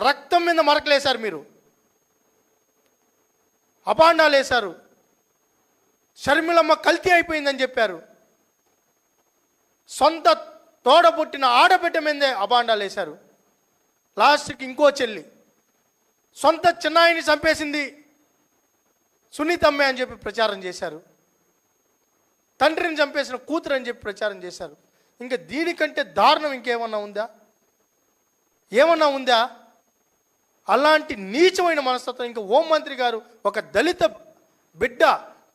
రక్తం మీద మరకలేశారు, మీరు అభాండాలు వేశారు, షర్మిలమ్మ కల్తీ అయిపోయిందని చెప్పారు, సొంత తోడబుట్టిన ఆడబిడ్డ మీదే అభాండాలు వేశారు. లాస్ట్కి ఇంకో చెల్లి సొంత చిన్నాయిని చంపేసింది సునీతమ్మే అని చెప్పి ప్రచారం చేశారు, తండ్రిని చంపేసిన కూతురు అని చెప్పి ప్రచారం చేశారు. ఇంకా దీనికంటే దారుణం ఇంకేమన్నా ఉందా? ఏమన్నా ఉందా? అలాంటి నీచమైన మనస్తత్వం. ఇంకా హోంమంత్రి గారు ఒక దళిత బిడ్డ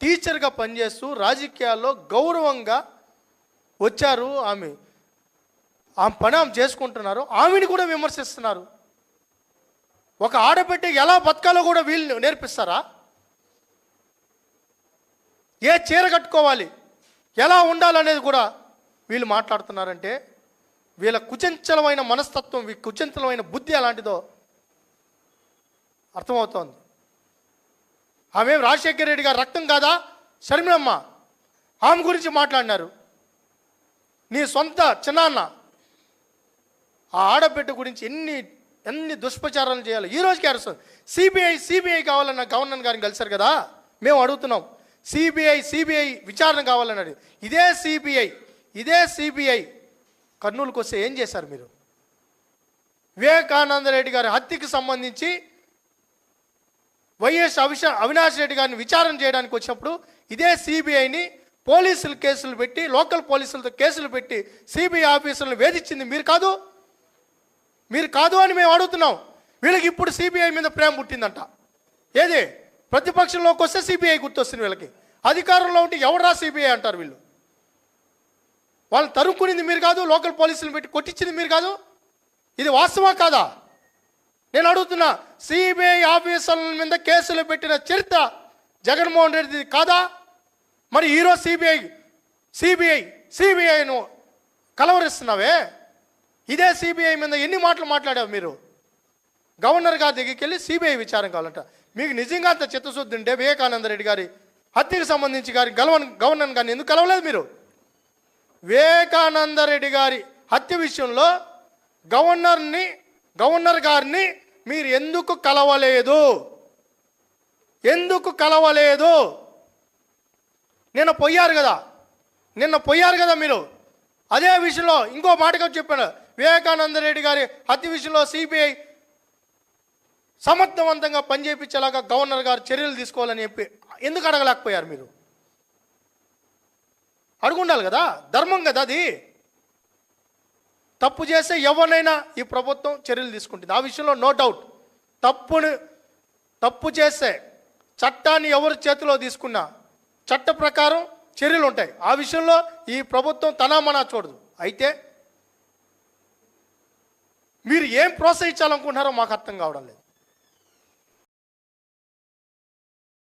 టీచర్గా పనిచేస్తూ రాజకీయాల్లో గౌరవంగా వచ్చారు, ఆమె పని ఆమె చేసుకుంటున్నారు, ఆమెను కూడా విమర్శిస్తున్నారు. ఒక ఆడబిడ్డ ఎలా బతకాలో కూడా వీళ్ళు నేర్పిస్తారా? ఏ చీర కట్టుకోవాలి, ఎలా ఉండాలనేది కూడా వీళ్ళు మాట్లాడుతున్నారంటే వీళ్ళ కుచంచలమైన మనస్తత్వం, కుచంచలమైన బుద్ధి అలాంటిదో అర్థమవుతోంది. ఆమె రాజశేఖర రెడ్డి గారు రక్తం కాదా? షర్మిలమ్మ ఆమె గురించి మాట్లాడినారు. నీ సొంత చిన్నాన్న ఆ ఆడబిడ్డ గురించి ఎన్ని దుష్ప్రచారాలు చేయాలి. ఈ రోజుకి అరుస్తుంది. సిబిఐ కావాలన్న గవర్నర్ గారిని కలిశారు కదా, మేము అడుగుతున్నాం సిబిఐ విచారణ కావాలన్నది. ఇదే సిబిఐ కర్నూలుకు వస్తే ఏం చేశారు మీరు? వివేకానంద రెడ్డి గారి హత్యకి సంబంధించి వైఎస్ అవినాష్ రెడ్డి గారిని విచారణ చేయడానికి వచ్చినప్పుడు ఇదే సిబిఐని పోలీసులు కేసులు పెట్టి, లోకల్ పోలీసులతో కేసులు పెట్టి సిబిఐ ఆఫీసర్లను వేధించింది మీరు కాదు అని మేము అడుగుతున్నాం. వీళ్ళకి ఇప్పుడు సిబిఐ మీద ప్రేమ పుట్టిందంట. ఏది ప్రతిపక్షంలోకి వస్తే సిబిఐ గుర్తొస్తుంది వీళ్ళకి, అధికారంలో ఉంటే ఎవడరా సిబిఐ అంటారు వీళ్ళు. వాళ్ళు తరుక్కునింది మీరు కాదు, లోకల్ పోలీసులు పెట్టి కొట్టించింది మీరు కాదు. ఇది వాస్తవా కాదా? నేను అడుగుతున్నా. సిబిఐ ఆఫీసర్ల మీద కేసులు పెట్టిన చరిత్ర జగన్మోహన్ రెడ్డి కాదా? మరి ఈరోజు సిబిఐను కలవరిస్తున్నావే. ఇదే సిబిఐ మీద ఎన్ని మాటలు మాట్లాడావు మీరు? గవర్నర్ గారి దగ్గరికి వెళ్ళి సిబిఐ విచారం కావాలంట. మీకు నిజంగా అంత చిత్తశుద్ధి ఉంటే వివేకానంద రెడ్డి గారి హత్యకు సంబంధించి గవర్నర్ గారిని ఎందుకు కలవలేదు మీరు? వివేకానంద రెడ్డి గారి హత్య విషయంలో గవర్నర్ గారిని మీరు ఎందుకు కలవలేదు? నిన్న పోయారు కదా మీరు. అదే విషయంలో ఇంకో మాటగా చెప్పాను, వివేకానంద రెడ్డి గారి హత్య విషయంలో సిబిఐ సమర్థవంతంగా పనిచేయించేలాగా గవర్నర్ గారు చర్యలు తీసుకోవాలని చెప్పి ఎందుకు అడగలేకపోయారు మీరు? అడుగుండాలి కదా, ధర్మం కదా అది. తప్పు చేస్తే ఎవరినైనా ఈ ప్రభుత్వం చర్యలు తీసుకుంటుంది, ఆ విషయంలో నో డౌట్. తప్పు చేస్తే చట్టాన్ని ఎవరి చేతిలో తీసుకున్నా చట్ట ప్రకారం చర్యలు ఉంటాయి. ఆ విషయంలో ఈ ప్రభుత్వం తనామనా చూడదు. అయితే మీరు ఏం ప్రోత్సహించాలనుకుంటున్నారో మాకు అర్థం కావడం లేదు.